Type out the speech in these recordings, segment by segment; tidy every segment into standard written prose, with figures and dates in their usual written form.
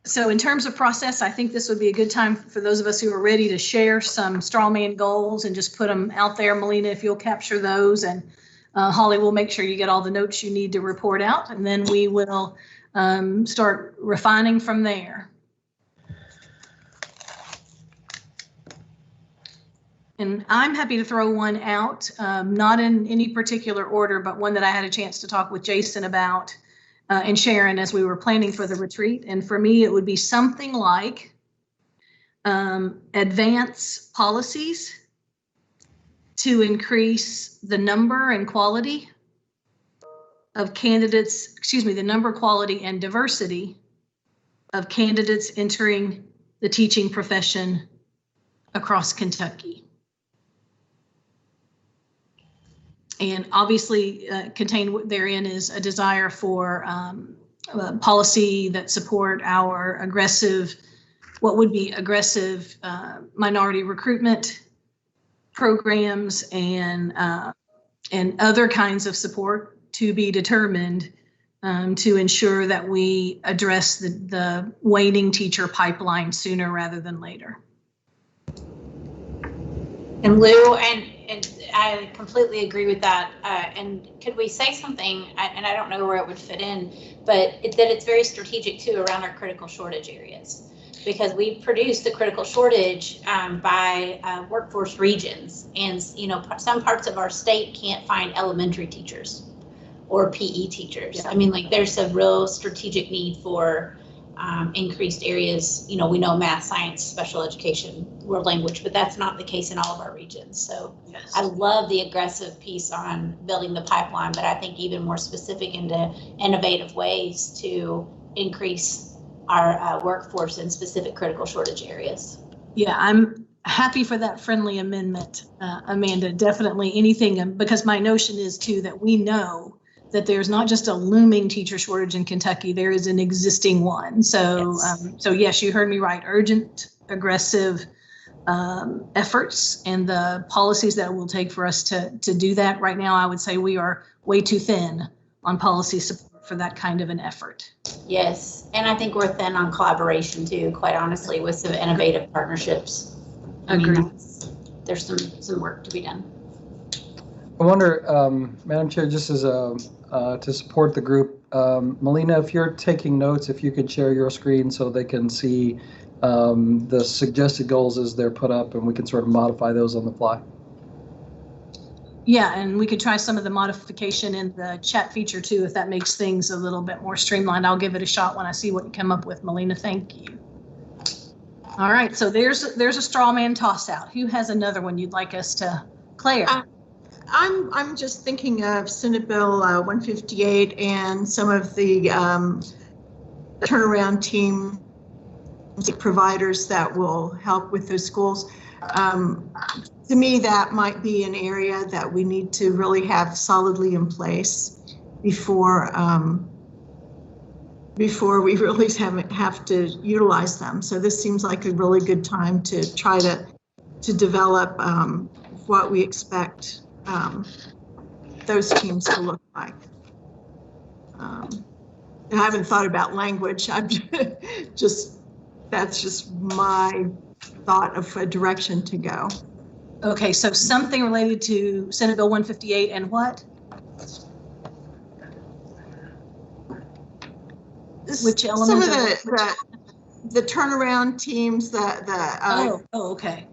So in terms of process, I think this would be a good time for those of us who are ready to share some straw man goals and just put them out there. Melina, if you'll capture those, and Holly will make sure you get all the notes you need to report out, and then we will start refining from there. And I'm happy to throw one out, not in any particular order, but one that I had a chance to talk with Jason about and Sharon as we were planning for the retreat. And for me, it would be something like advance policies to increase the number and quality of candidates, the number, quality, and diversity of candidates entering the teaching profession across Kentucky. And obviously contained therein is a desire for policy that support our aggressive, what would be aggressive minority recruitment programs and other kinds of support to be determined to ensure that we address the waning teacher pipeline sooner rather than later. And Lou, and I completely agree with that. And could we say something, and I don't know where it would fit in, but that it's very strategic too around our critical shortage areas, because we've produced the critical shortage by workforce regions, and some parts of our state can't find elementary teachers or PE teachers. Yeah. I mean, like, there's a real strategic need for increased areas. We know math, science, special education, world language, but that's not the case in all of our regions. So yes. I love the aggressive piece on building the pipeline, but I think even more specific into innovative ways to increase our workforce in specific critical shortage areas. Yeah, I'm happy for that friendly amendment, Amanda. Definitely anything, because my notion is too that we know that there's not just a looming teacher shortage in Kentucky, there is an existing one. So, yes. So yes, you heard me right. Urgent, aggressive efforts and the policies that it will take for us to do that. Right now, I would say we are way too thin on policy support for that kind of an effort. Yes, and I think we're thin on collaboration too, quite honestly, with some innovative partnerships. Agreed. There's some work to be done. I wonder, Madam Chair, just as to support the group, Melina, if you're taking notes, if you could share your screen so they can see the suggested goals as they're put up, and we can sort of modify those on the fly. Yeah, and we could try some of the modification in the chat feature too, if that makes things a little bit more streamlined. I'll give it a shot when I see what you come up with, Melina. Thank you. All right, so there's a straw man toss out. Who has another one you'd like us to Claire? I'm just thinking of Senate Bill 158 and some of the turnaround team providers that will help with those schools. To me, that might be an area that we need to really have solidly in place before we really have to utilize them. So this seems like a really good time to try to develop what we expect those teams to look like. And I haven't thought about language. I'm that's just my thought of a direction to go. Okay, so something related to Senate Bill 158 and what? Which element? Some of the turnaround teams okay.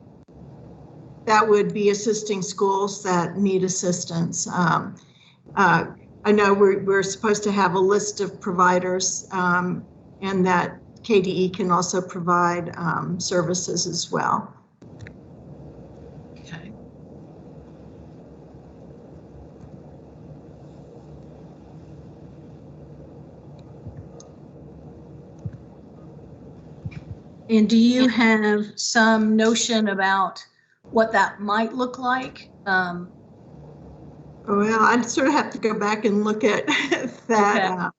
That would be assisting schools that need assistance. I know we're supposed to have a list of providers, and that KDE can also provide services as well. Okay. And do you have some notion about what that might look like? Well, I'd sort of have to go back and look at that. Okay.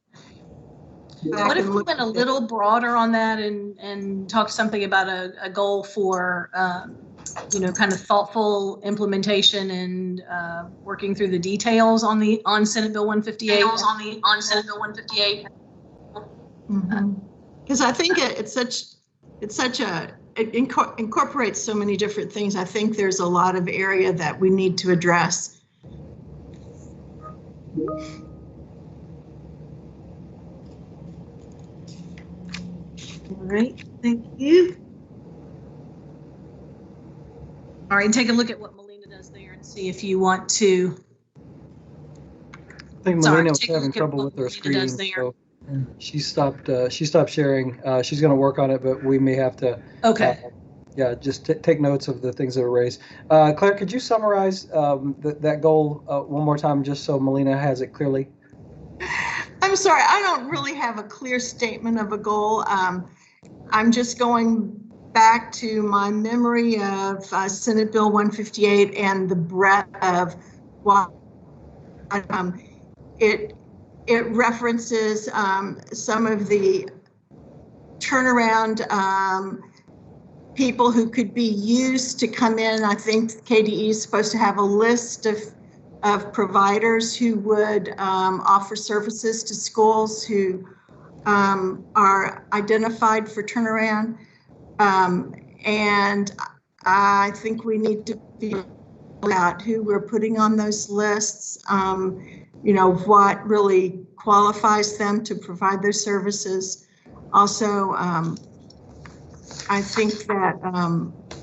What if we went a little broader on that and talked something about a goal for, kind of thoughtful implementation and working through the details on Senate Bill 158? Mm-hmm. Because I think it incorporates so many different things. I think there's a lot of area that we need to address. All right, thank you. All right, take a look at what Melina does there and see if you want to. I think Sorry, Melina was take a having look at trouble what with her Melina screen, does there. so she stopped sharing. She's going to work on it, but we may have to. Okay. Yeah, just take notes of the things that are raised. Claire, could you summarize that goal one more time, just so Melina has it clearly? I'm sorry, I don't really have a clear statement of a goal. I'm just going back to my memory of Senate Bill 158 and the breadth of what it references some of the turnaround people who could be used to come in. I think KDE is supposed to have a list of providers who would offer services to schools who are identified for turnaround. And I think we need to figure out who we're putting on those lists, you know, what really qualifies them to provide their services. Also, I think that,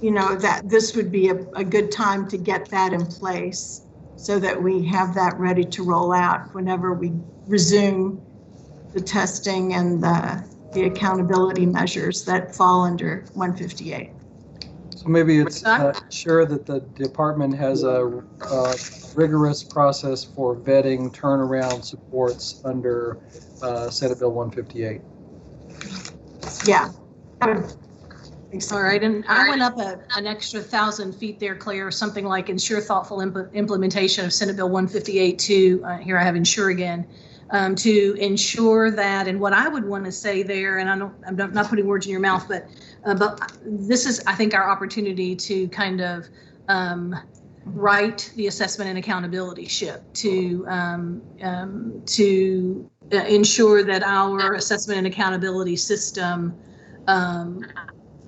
you know, that this would be a good time to get that in place so that we have that ready to roll out whenever we resume the testing and the accountability measures that fall under 158. So maybe it's sure that the department has a rigorous process for vetting turnaround supports under Senate Bill 158. Yeah. All right, and I went up an extra 1,000 feet there, Claire, something like ensure thoughtful implementation of Senate Bill 158 to, here I have ensure again, to ensure that, and what I would want to say there, and I'm not putting words in your mouth, but this is, I think, our opportunity to kind of right the assessment and accountability ship to ensure that our assessment and accountability system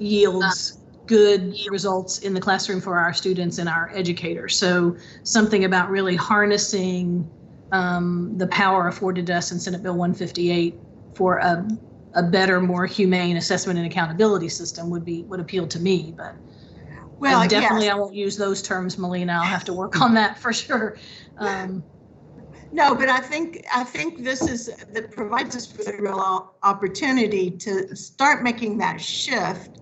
yields good results in the classroom for our students and our educators. So something about really harnessing the power afforded us in Senate Bill 158 for a better, more humane assessment and accountability system would appeal to me. But well, definitely, yes. I won't use those terms, Melina. I'll have to work on that for sure. No, but I think that provides us with a real opportunity to start making that shift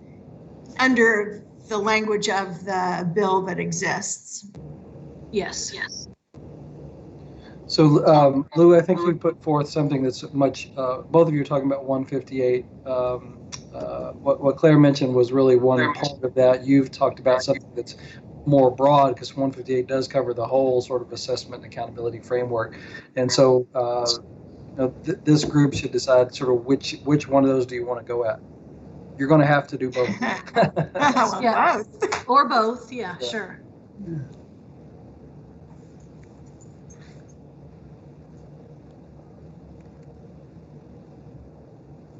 under the language of the bill that exists. Yes. Yes. So, Lou, I think you put forth something that's much, both of you are talking about 158. What Claire mentioned was really one part of that. You've talked about something that's more broad, because 158 does cover the whole sort of assessment and accountability framework. And so this group should decide sort of which one of those do you want to go at. You're going to have to do both. Yeah. Both. Or both, yeah. Sure. Yeah.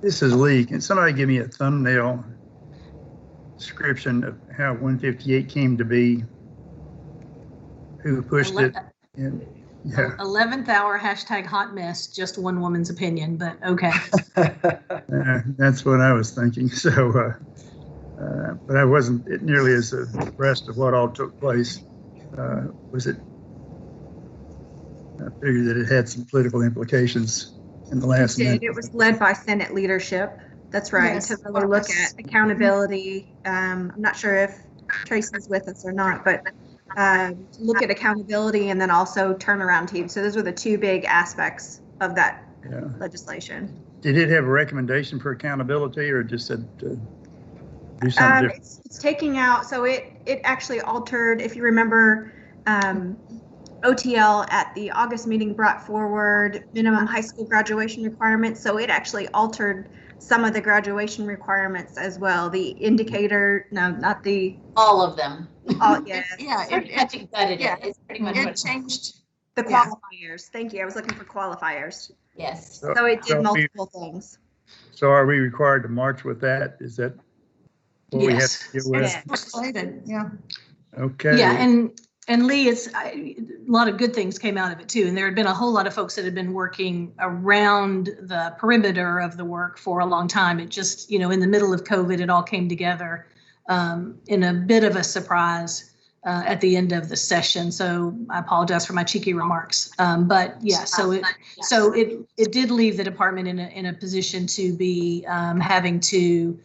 This is Lee. Can somebody give me a thumbnail description of how 158 came to be? Who pushed it? And, yeah. 11th hour # hot mess, just one woman's opinion, but okay. That's what I was thinking. So, but I wasn't nearly as abreast of what all took place. Was it? I figured that it had some political implications in the last minute. It was led by Senate leadership. That's right. Yes, to really look at accountability. I'm not sure if Tracy's with us or not, but look at accountability and then also turnaround teams. So those were the two big aspects of that legislation. Did it have a recommendation for accountability, or just said do something different? It's taking out. So it actually altered. If you remember, OTL at the August meeting brought forward minimum high school graduation requirements. So it actually altered some of the graduation requirements as well. The indicator, no, not the. All of them. All, yes. It's pretty much it changed. The qualifiers. Thank you. I was looking for qualifiers. Yes. So it did multiple things. So are we required to march with that? Is that what we have Yes. to deal with? Yeah. Persuaded, yeah. Okay. Yeah, and Lee, a lot of good things came out of it too. And there had been a whole lot of folks that had been working around the perimeter of the work for a long time. It just, in the middle of COVID, it all came together in a bit of a surprise at the end of the session. So I apologize for my cheeky remarks. But yeah, so it did leave the department in a position to be having to,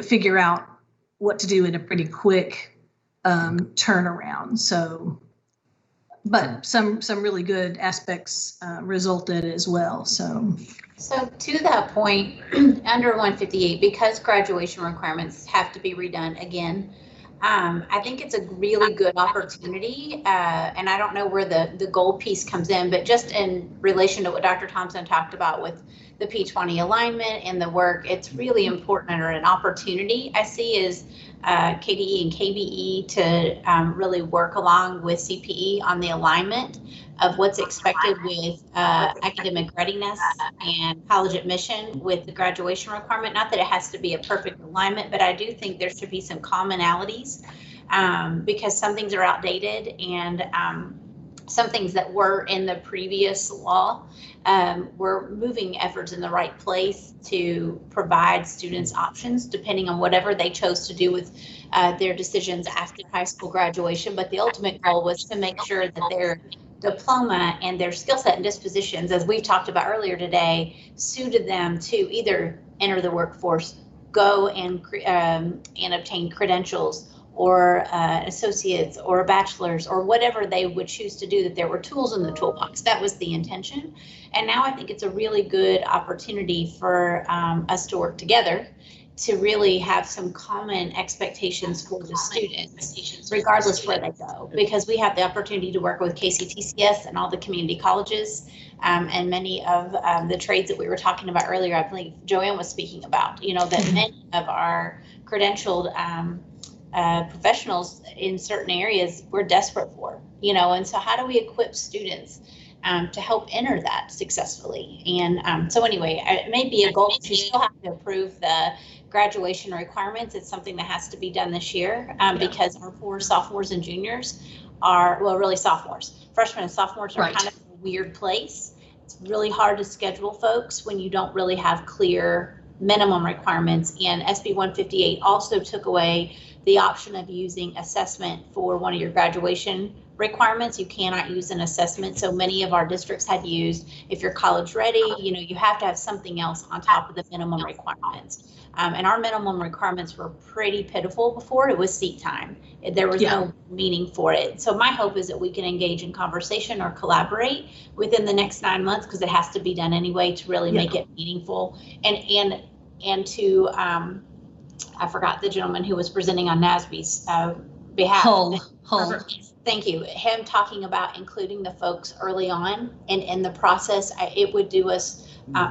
figure out what to do in a pretty quick turnaround. So, but some really good aspects resulted as well. So to that point, under 158, because graduation requirements have to be redone again, I think it's a really good opportunity. And I don't know where the goal piece comes in, but just in relation to what Dr. Thompson talked about with the P20 alignment and the work, it's really important, or an opportunity I see is KDE and KBE to really work along with CPE on the alignment of what's expected with academic readiness and college admission with the graduation requirement. Not that it has to be a perfect alignment, but I do think there should be some commonalities because some things are outdated, and some things that were in the previous law, we're moving efforts in the right place to provide students options depending on whatever they chose to do with their decisions after high school graduation. But the ultimate goal was to make sure that their diploma and their skill set and dispositions, as we've talked about earlier today, suited them to either enter the workforce, go and obtain credentials, or associates or bachelor's, or whatever they would choose to do, that there were tools in the toolbox. That was the intention. And now I think it's a really good opportunity for us to work together to really have some common expectations for the students, regardless where they go, because we have the opportunity to work with KCTCS and all the community colleges and many of the trades that we were talking about earlier. I believe Joanne was speaking about, that many of our credentialed professionals in certain areas we're desperate for, and so how do we equip students to help enter that successfully? And so anyway, it may be a goal, but you still have to approve the graduation requirements. It's something that has to be done this year because our poor sophomores and juniors are, well, really sophomores, freshmen and sophomores are kind of in a weird place. It's really hard to schedule folks when you don't really have clear minimum requirements. And SB 158 also took away the option of using assessment for one of your graduation requirements. You cannot use an assessment. So many of our districts had used, if you're college ready, you have to have something else on top of the minimum requirements. And our minimum requirements were pretty pitiful before. It was seat time. There was no meaning for it. So my hope is that we can engage in conversation or collaborate within the next 9 months, because it has to be done anyway to really make it meaningful. And to, I forgot the gentleman who was presenting on NASB's behalf. Hull. Thank you. Him talking about including the folks early on and in the process, it would do us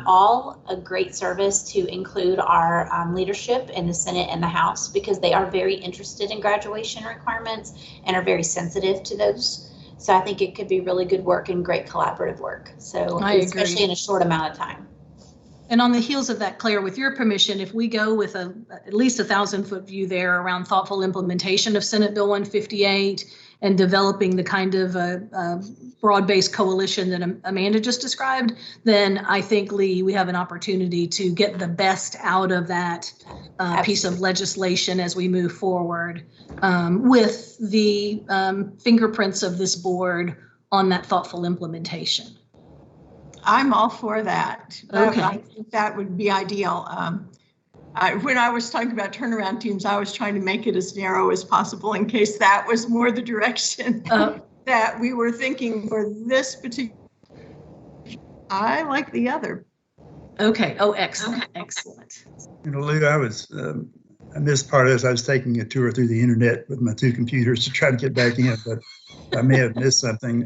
all a great service to include our leadership in the Senate and the House, because they are very interested in graduation requirements and are very sensitive to those. So I think it could be really good work and great collaborative work. So especially in a short amount of time. And on the heels of that, Claire, with your permission, if we go with at least 1,000-foot view there around thoughtful implementation of Senate Bill 158 and developing the kind of broad-based coalition that Amanda just described, then I think, Lee, we have an opportunity to get the best out of that piece of legislation as we move forward with the fingerprints of this board on that thoughtful implementation. I'm all for that. Okay. I think that would be ideal. When I was talking about turnaround teams, I was trying to make it as narrow as possible in case that was more the direction that we were thinking for this particular. I like the other. Okay. Oh, excellent. Excellent. Lou, I missed part of this. I was taking a tour through the internet with my two computers to try to get back in, but I may have missed something.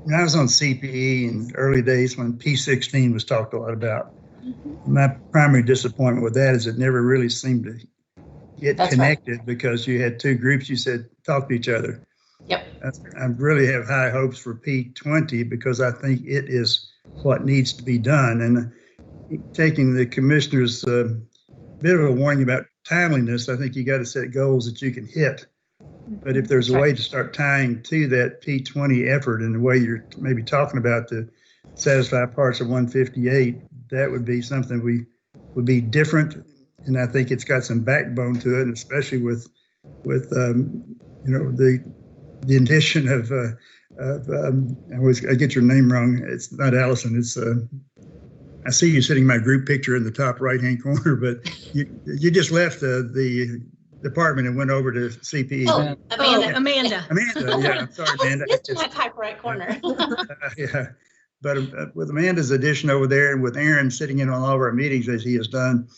When I was on CPE in early days when P16 was talked a lot about, my primary disappointment with that is it never really seemed to get connected because you had two groups, you said, talk to each other. Yep. I really have high hopes for P20 because I think it is what needs to be done. And taking the commissioner's bit of a warning about timeliness, I think you got to set goals that you can hit. But if there's a way to start tying to that P20 effort in the way you're maybe talking about to satisfy parts of 158, that would be something we would be different. And I think it's got some backbone to it, and especially with the addition of I get your name wrong. It's not Allison. It's I see you sitting in my group picture in the top right-hand corner, but you just left the department and went over to CPE. Oh, Amanda. Amanda. Yeah, I'm sorry, Amanda. It's my top right corner. Yeah, but with Amanda's addition over there, and with Aaron sitting in on all of our meetings as he has done,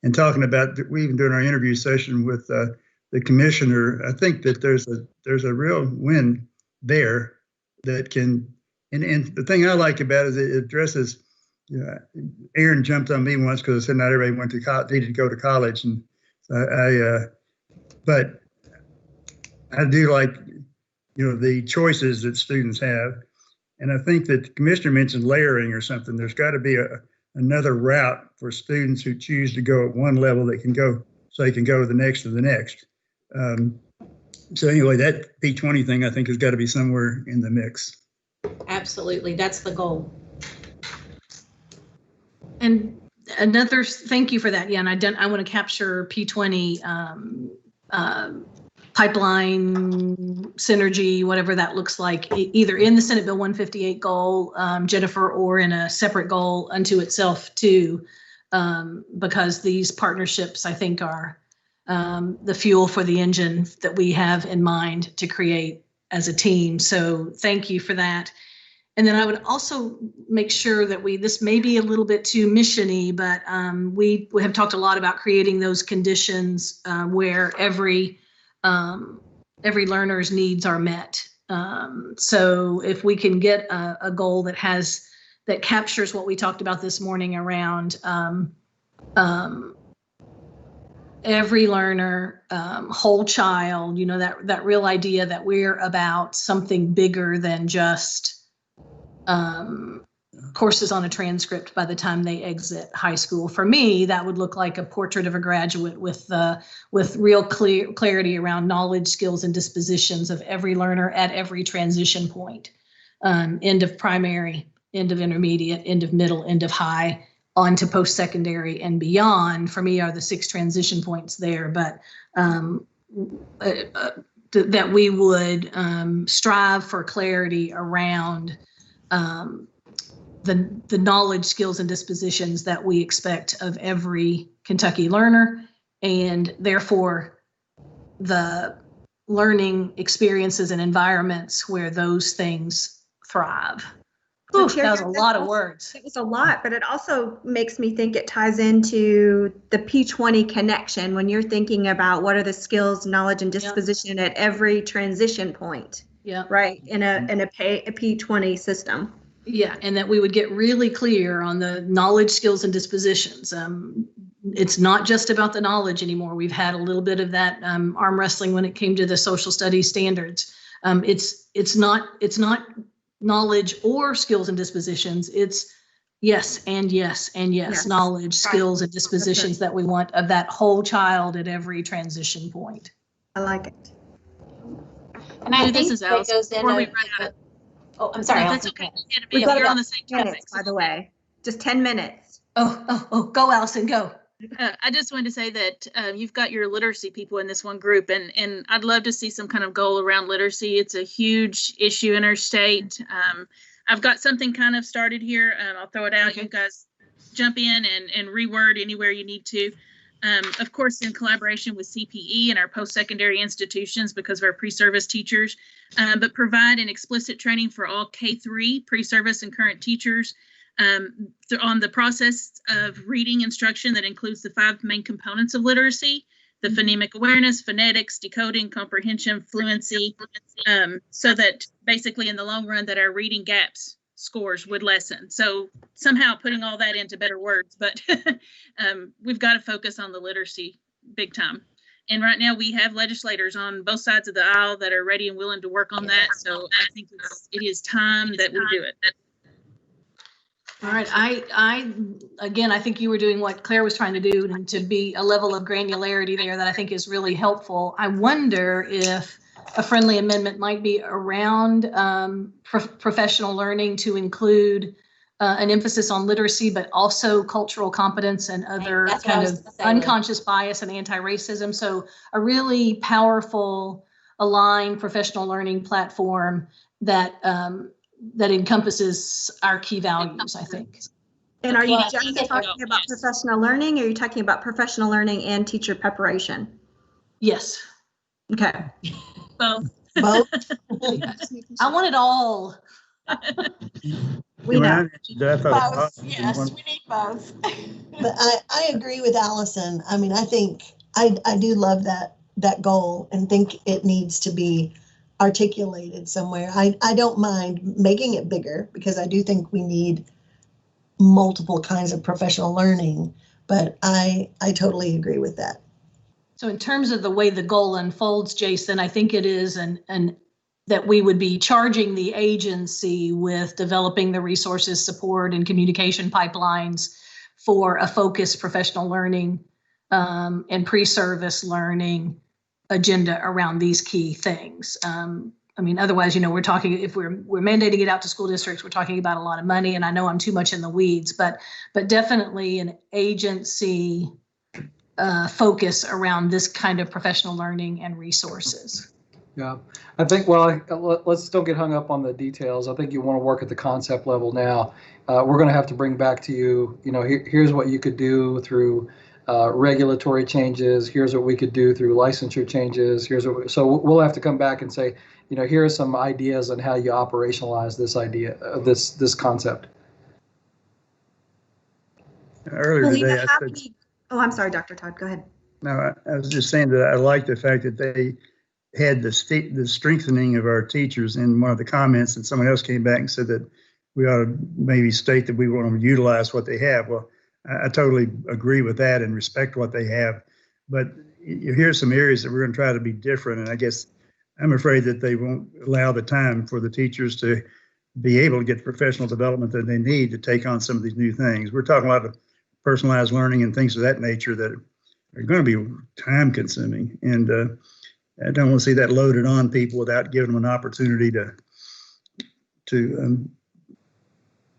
and talking about, we even doing our interview session with the commissioner, I think that there's a real win there that can, and the thing I like about it is it addresses. Aaron jumped on me once because I said not everybody needed to go to college, and but I do like the choices that students have, and I think that the commissioner mentioned layering or something. There's got to be another route for students who choose to go at one level that can go, so they can go to the next to the next. So anyway, that P20 thing I think has got to be somewhere in the mix. Absolutely, that's the goal. And another, thank you for that. Yeah, and I want to capture P20 pipeline synergy, whatever that looks like, either in the Senate Bill 158 goal, Jennifer, or in a separate goal unto itself too, because these partnerships, I think, are the fuel for the engine that we have in mind to create as a team. So thank you for that. And then I would also make sure that this may be a little bit too mission-y, but we have talked a lot about creating those conditions where every learner's needs are met. So if we can get a goal that captures what we talked about this morning around every learner, whole child, that real idea that we're about something bigger than just courses on a transcript by the time they exit high school. For me, that would look like a portrait of a graduate with real clarity around knowledge, skills, and dispositions of every learner at every transition point. End of primary, end of intermediate, end of middle, end of high, on to post-secondary and beyond, for me, are the 6 transition points there. But that we would strive for clarity around the knowledge, skills, and dispositions that we expect of every Kentucky learner, and therefore the learning experiences and environments where those things thrive. Ooh, that was a lot of words. It was a lot, but it also makes me think it ties into the P20 connection when you're thinking about what are the skills, knowledge, and disposition at every transition point. Yeah. Right. In a P20 system. Yeah, and that we would get really clear on the knowledge, skills, and dispositions. It's not just about the knowledge anymore. We've had a little bit of that arm wrestling when it came to the social studies standards. It's not knowledge or skills and dispositions. It's yes and yes and yes. Knowledge, skills, and dispositions that we want of that whole child at every transition point. I like it. And I think this is Alice. Goes in oh, I'm sorry. That's okay. We're on the same topic, by the way. Just 10 minutes. Oh, go, Allison, go. I just wanted to say that you've got your literacy people in this one group, and I'd love to see some kind of goal around literacy. It's a huge issue in our state. I've got something kind of started here. I'll throw it out. Okay. You guys jump in and reword anywhere you need to. Of course, in collaboration with CPE and our post-secondary institutions because of our pre-service teachers, but provide an explicit training for all K-3 pre-service and current teachers on the process of reading instruction that includes the 5 main components of literacy: the phonemic awareness, phonetics, decoding, comprehension, fluency, so that basically in the long run that our reading gaps scores would lessen. So somehow putting all that into better words, but we've got to focus on the literacy big time. And right now we have legislators on both sides of the aisle that are ready and willing to work on that. So I think it is time that we do it. All right, again, I think you were doing what Claire was trying to do, and to be a level of granularity there that I think is really helpful. I wonder if a friendly amendment might be around professional learning to include an emphasis on literacy, but also cultural competence and other kind of unconscious bias and anti-racism. So a really powerful, aligned professional learning platform that that encompasses our key values, I think. And are you just talking about professional learning, or are you talking about professional learning and teacher preparation? Yes. Okay. Both. Both. I want it all. We know. Both. Yes, we need both. But I agree with Allison. I mean, I think I do love that goal and think it needs to be articulated somewhere. I don't mind making it bigger because I do think we need multiple kinds of professional learning, but I totally agree with that. So in terms of the way the goal unfolds, Jason, I think it is and that we would be charging the agency with developing the resources, support, and communication pipelines for a focused professional learning and pre-service learning agenda around these key things. I mean, otherwise, you know, we're talking, if we're mandating it out to school districts, we're talking about a lot of money, and I know I'm too much in the weeds, but definitely an agency focus around this kind of professional learning and resources. Yeah, I think, well, let's don't get hung up on the details. I think you want to work at the concept level now. We're going to have to bring back to you, you know, here's what you could do through regulatory changes. Here's what we could do through licensure changes. So we'll have to come back and say, you know, here are some ideas on how you operationalize this idea, this concept. Earlier today, Oh, I'm sorry, Dr. Todd, go ahead. No, I was just saying that I like the fact that they had the strengthening of our teachers in one of the comments, and someone else came back and said that we ought to maybe state that we want to utilize what they have. Well, I totally agree with that and respect what they have, but here's some areas that we're going to try to be different, and I guess I'm afraid that they won't allow the time for the teachers to be able to get the professional development that they need to take on some of these new things. We're talking a lot of personalized learning and things of that nature that are going to be time consuming, and I don't want to see that loaded on people without giving them an opportunity to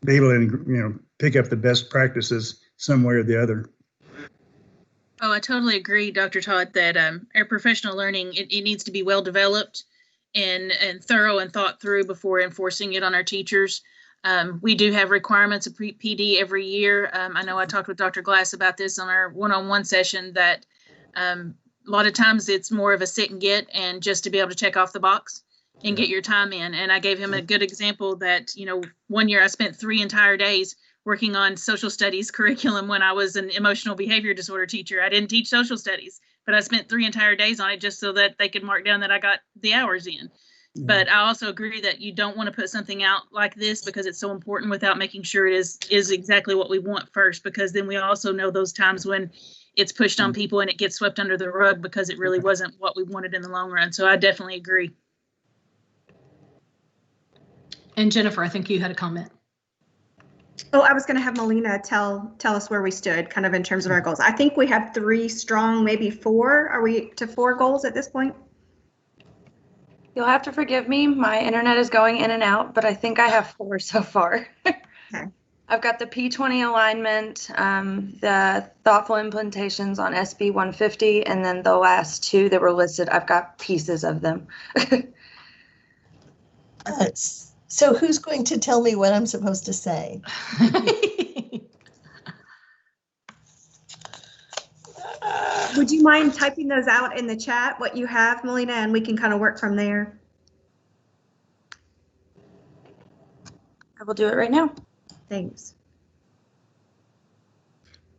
be able to, you know, pick up the best practices some way or the other. Oh, I totally agree, Dr. Todd, that our professional learning, it needs to be well developed and thorough and thought through before enforcing it on our teachers. We do have requirements of PD every year. I know I talked with Dr. Glass about this on our one-on-one session, that a lot of times it's more of a sit and get, and just to be able to check off the box and get your time in. And I gave him a good example that, you know, one year I spent 3 entire days working on social studies curriculum when I was an emotional behavior disorder teacher. I didn't teach social studies, but I spent 3 entire days on it just so that they could mark down that I got the hours in. But I also agree that you don't want to put something out like this because it's so important without making sure it is exactly what we want first, because then we also know those times when it's pushed on people and it gets swept under the rug because it really wasn't what we wanted in the long run. So I definitely agree. And Jennifer, I think you had a comment. Oh, I was going to have Melina tell us where we stood kind of in terms of our goals. I think we have 3 strong, maybe 4. Are we to 4 goals at this point? You'll have to forgive me. My internet is going in and out, but I think I have 4 so far. Okay. I've got the P20 alignment, the thoughtful implementations on SB 150, and then the last 2 that were listed, I've got pieces of them. So who's going to tell me what I'm supposed to say? Would you mind typing those out in the chat, what you have, Melina, and we can kind of work from there? I will do it right now. Thanks.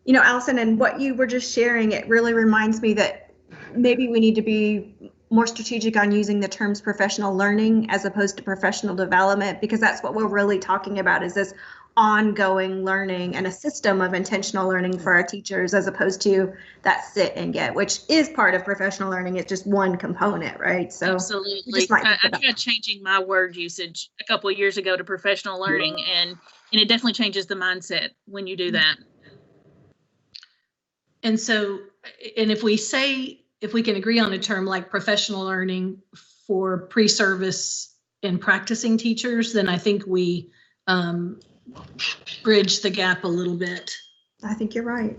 You know, Allison, and what you were just sharing, it really reminds me that maybe we need to be more strategic on using the terms professional learning as opposed to professional development, because that's what we're really talking about, is this ongoing learning and a system of intentional learning for our teachers, as opposed to that sit and get, which is part of professional learning. It's just one component, right? So absolutely. I tried changing my word usage a couple of years ago to professional learning, and it definitely changes the mindset when you do that. And so, and if we can agree on a term like professional learning for pre-service and practicing teachers, then I think we bridge the gap a little bit. I think you're right.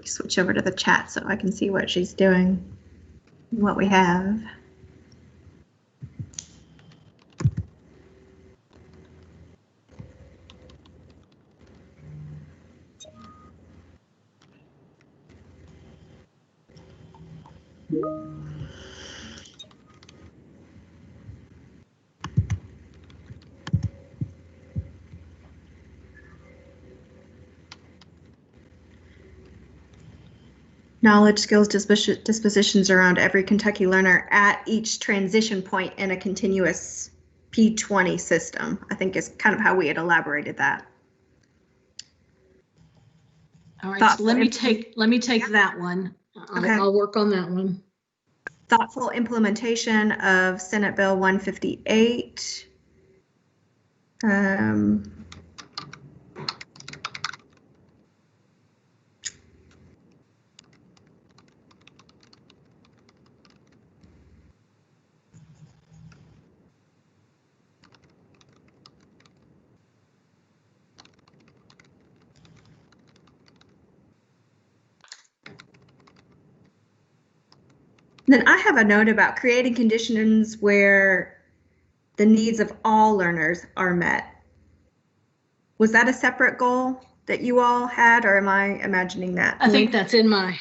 Switch over to the chat so I can see what she's doing, what we have. Knowledge, skills, dispositions around every Kentucky learner at each transition point in a continuous P20 system, I think is kind of how we had elaborated that. All right, so let me take that one. Okay. I'll work on that one. Thoughtful implementation of Senate Bill 158. Then I have a note about creating conditions where the needs of all learners are met. Was that a separate goal that you all had, or am I imagining that? I think that's in my,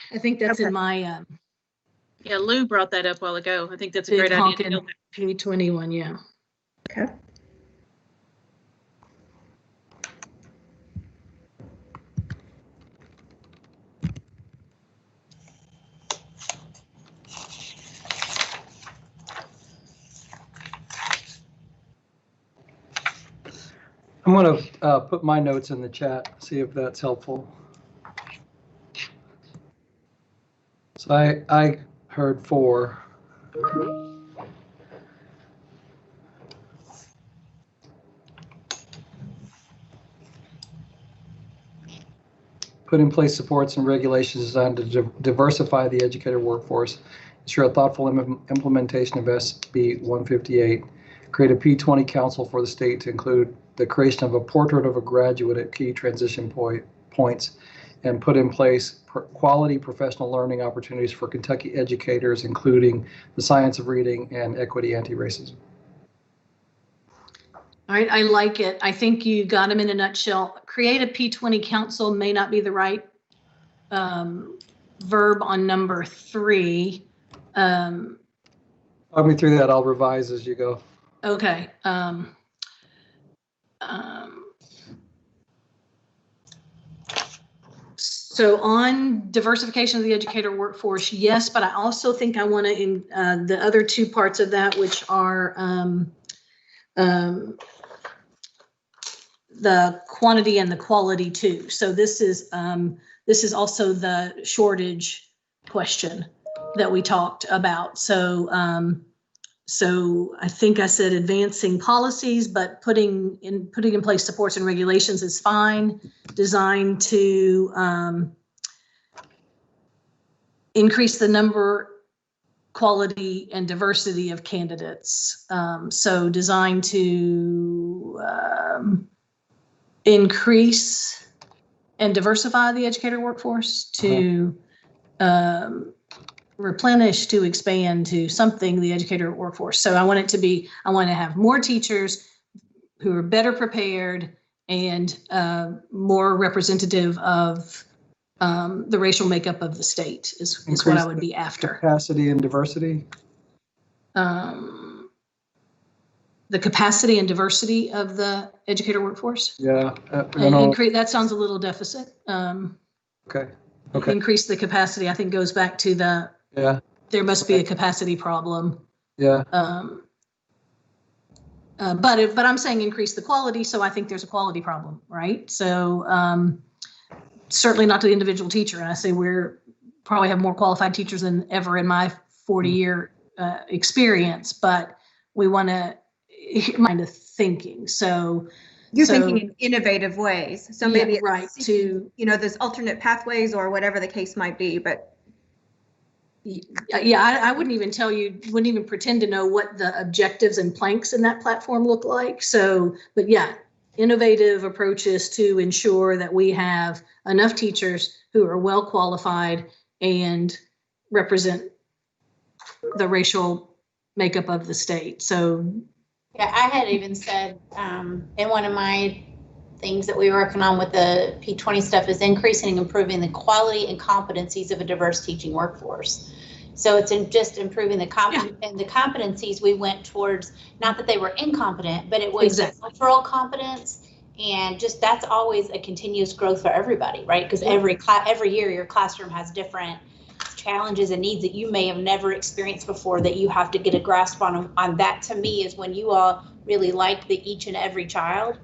Yeah, Lou brought that up a while ago. I think that's a great idea. P21, yeah. Okay. I'm going to put my notes in the chat, see if that's helpful. So I heard 4. Put in place supports and regulations designed to diversify the educator workforce, ensure a thoughtful implementation of SB 158, create a P20 council for the state to include the creation of a portrait of a graduate at key transition points, and put in place quality professional learning opportunities for Kentucky educators, including the science of reading and equity anti-racism. All right, I like it. I think you got them in a nutshell. Create a P20 council may not be the right verb on number 3. Walk me through that. I'll revise as you go. Okay. So on diversification of the educator workforce, yes, but I also think I want to, the other 2 parts of that, which are the quantity and the quality too. So this is also the shortage question that we talked about. So so I think I said advancing policies, but putting in place supports and regulations is fine. Designed to increase the number, quality, and diversity of candidates. So designed to increase and diversify the educator workforce, to replenish, to expand, to something the educator workforce. So I want to have more teachers who are better prepared and more representative of the racial makeup of the state is what I would be after. Capacity and diversity. The capacity and diversity of the educator workforce. Yeah. That sounds a little deficit. Okay. Increase the capacity, I think, goes back to there must be a capacity problem. Yeah. But I'm saying increase the quality, so I think there's a quality problem, right? So certainly not to the individual teacher. And I say we're probably have more qualified teachers than ever in my 40-year experience, but we want to mind of thinking. So you're thinking in innovative ways. So maybe it's right to there's alternate pathways or whatever the case might be, but. Yeah, I wouldn't even tell you, wouldn't even pretend to know what the objectives and planks in that platform look like. So, but yeah, innovative approaches to ensure that we have enough teachers who are well qualified and represent the racial makeup of the state. So, yeah, I had even said in one of my things that we were working on with the P20 stuff is increasing and improving the quality and competencies of a diverse teaching workforce. So it's in just improving the and the competencies we went towards, not that they were incompetent, but it was cultural competence. And just that's always a continuous growth for everybody, right? Because every year your classroom has different challenges and needs that you may have never experienced before that you have to get a grasp on. That to me is when you all really like the each and every child.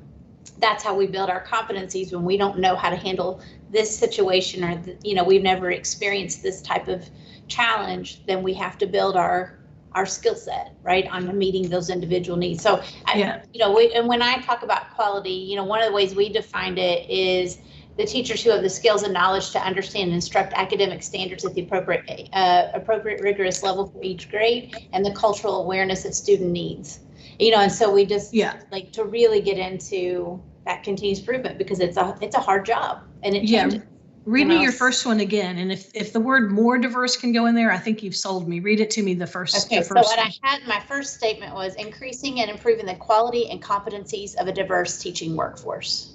That's how we build our competencies when we don't know how to handle this situation or, we've never experienced this type of challenge, then we have to build our skill set, right, on meeting those individual needs. So, and when I talk about quality, one of the ways we defined it is the teachers who have the skills and knowledge to understand and instruct academic standards at the appropriate rigorous level for each grade and the cultural awareness of student needs. And so we just like to really get into that continuous improvement because it's a hard job and it changes. Read me your first one again, and if the word more diverse can go in there, I think you've sold me. Read it to me the first. Okay, so what I had, my first statement was increasing and improving the quality and competencies of a diverse teaching workforce.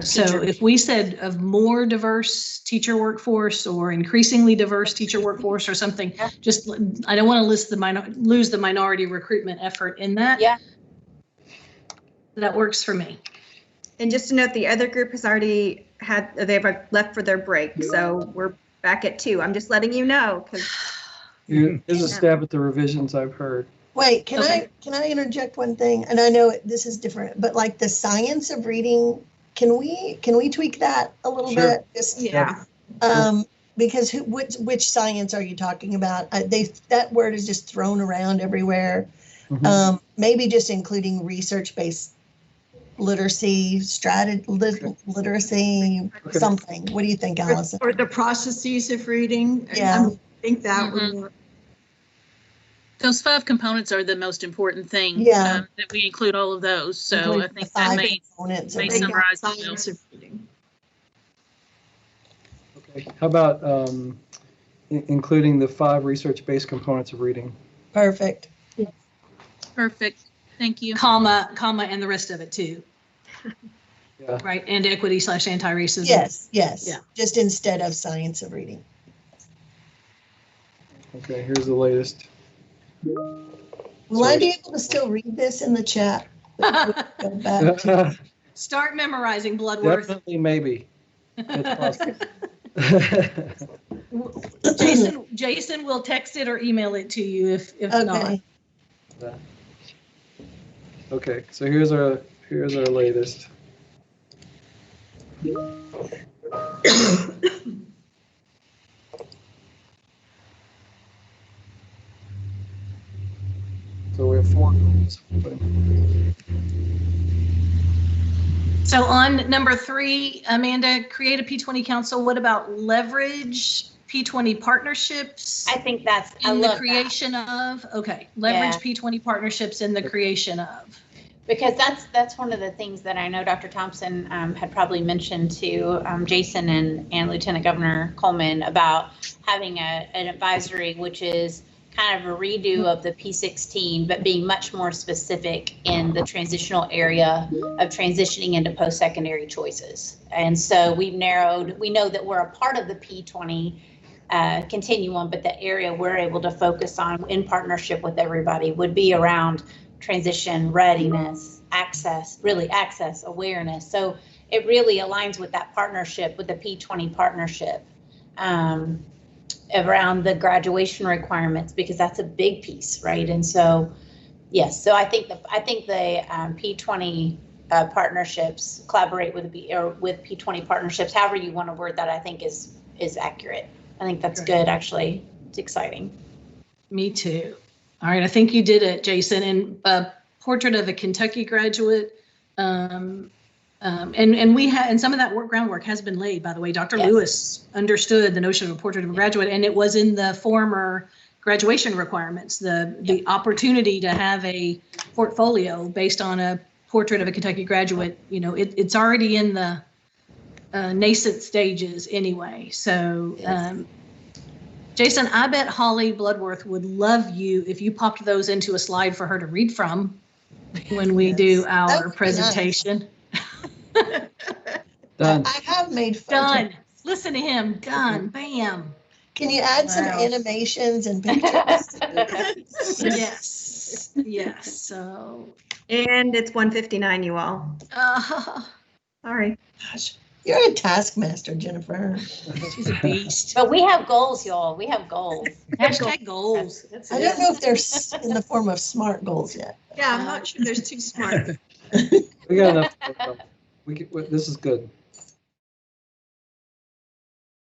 So if we said of more diverse teacher workforce or increasingly diverse teacher workforce or something, just I don't want to lose the minority recruitment effort in that. Yeah. That works for me. And just to note, the other group has already they've left for their break. So we're back at 2. I'm just letting you know. Here's a stab at the revisions I've heard. Wait, can I interject one thing? And I know this is different, but like the science of reading, can we tweak that a little bit? Because which science are you talking about? That word is just thrown around everywhere. Mm-hmm. Maybe just including research-based literacy, literacy, something. What do you think, Allison? Or the processes of reading. Yeah, I think that would work. Those 5 components are the most important thing. Yeah, that we include all of those. So I think that may summarize science of reading. Okay. How about including the 5 research-based components of reading? Perfect. Perfect. Thank you. Comma, and the rest of it too. Yeah. Right. And equity / anti-racism. Yes. Yeah. Just instead of science of reading. Okay. Here's the latest. Will I be able to still read this in the chat? Start memorizing Bloodworth. Definitely, maybe. It's possible. Jason will text it or email it to you if not. Okay, so here's our latest. So we have 4 goals. So on number 3, Amanda, create a P20 council. What about leverage P20 partnerships? I think that's the creation of. Okay, leverage P20 partnerships in the creation of. Because that's one of the things that I know Dr. Thompson had probably mentioned to Jason and Lieutenant Governor Coleman about having an advisory, which is kind of a redo of the P16, but being much more specific in the transitional area of transitioning into post-secondary choices. And so we know that we're a part of the P20 continuum, but the area we're able to focus on in partnership with everybody would be around transition readiness, access, awareness. So it really aligns with that partnership, with the P20 partnership. Around the graduation requirements, because that's a big piece, right? And so, yes, so I think the P20 partnerships collaborate with P20 partnerships. However you want to word that, I think is accurate. I think that's good. Actually, it's exciting. Me too. All right, I think you did it, Jason. And portrait of a Kentucky graduate. And some of that groundwork has been laid, by the way. Dr. Yes. Lewis understood the notion of a portrait of a graduate, and it was in the former graduation requirements, the opportunity to have a portfolio based on a portrait of a Kentucky graduate. You know, it's already in the nascent stages anyway. So, Jason, I bet Holly Bloodworth would love you if you popped those into a slide for her to read from when we do our presentation. Nice. Done. I have made photos. Done. Listen to him. Done. Bam. Can you add some Wow. animations and pictures? Yes. Yes. So. And it's 1:59, you all. Sorry. Gosh, you're a taskmaster, Jennifer. She's a beast. But we have goals, y'all. We have goals. Hashtag goals. That's I it. don't know if they're in the form of SMART goals yet. Yeah, I'm not sure there's too smart. We got enough. This is good.